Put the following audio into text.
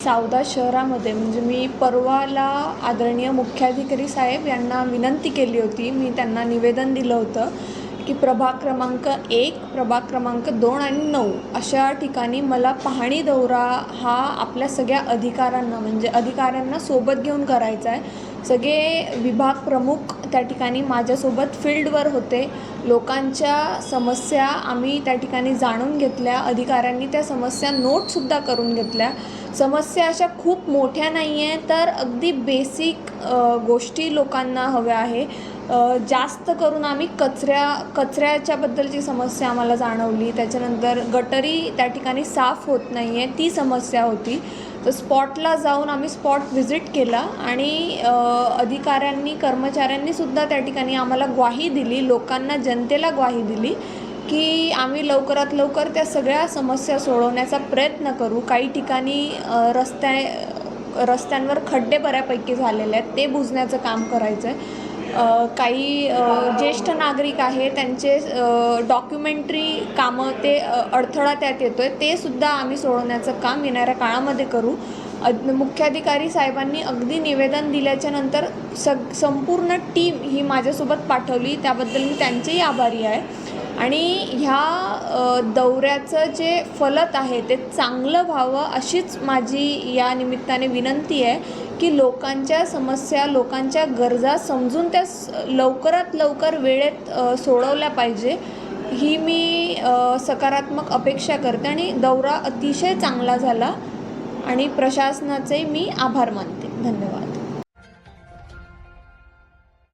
सावदा शहरामध्ये म्हणजे मी परवाला आदरणीय मुख्याधिकारी साहेब यांना विनंती केली होती. मी त्यांना निवेदन दिलं होतं की प्रभाग क्रमांक 1, प्रभाग क्रमांक 2 आणि 9 अशा ठिकाणी मला पाहणी दौरा हा आपल्या सगळ्या अधिकाऱ्यांना सोबत घेऊन करायचा आहे. सगळे विभाग प्रमुख त्या ठिकाणी माझ्यासोबत फील्डवर होते. लोकांच्या समस्या आम्ही त्या ठिकाणी जाणून घेतल्या. अधिकाऱ्यांनी त्या समस्या नोटसुद्धा करून घेतल्या. समस्या अशा खूप मोठ्या नाही आहे, तर अगदी बेसिक गोष्टी लोकांना हव्या आहे. जास्त करून आम्ही कचऱ्याच्याबद्दलची समस्या आम्हाला जाणवली. त्याच्यानंतर गटरी त्या ठिकाणी साफ होत नाही आहे, ती समस्या होती. तर स्पॉटला जाऊन आम्ही स्पॉट व्हिजिट केला आणि अधिकाऱ्यांनी कर्मचाऱ्यांनीसुद्धा त्या ठिकाणी आम्हाला ग्वाही दिली, लोकांना जनतेला ग्वाही दिली की आम्ही लवकरात लवकर त्या सगळ्या समस्या सोडवण्याचा प्रयत्न करू. काही ठिकाणी रस्त्यांवर खड्डे बऱ्यापैकी झालेले आहेत, ते बुजण्याचं काम करायचं आहे. काही ज्येष्ठ नागरिक आहे, त्यांचे डॉक्युमेंटरी कामं ते अडथळा त्यात येतो आहे, ते सुद्धा आम्ही सोडवण्याचं काम येणाऱ्या काळामध्ये करू. मुख्याधिकारी साहेबांनी अगदी निवेदन दिल्याच्या नंतर संपूर्ण टीम ही माझ्यासोबत पाठवली, त्याबद्दल मी त्यांचेही आभारी आहे. आणि ह्या दौऱ्याचं जे फलत आहे ते चांगलं व्हावं अशीच माझी या निमित्ताने विनंती आहे की लोकांच्या समस्या, लोकांच्या गरजा समजून त्या लवकरात लवकर वेळेत सोडवल्या पाहिजे, ही मी सकारात्मक अपेक्षा करते. आणि दौरा अतिशय चांगला झाला आणि प्रशासनाचे मी आभार मानते. धन्यवाद.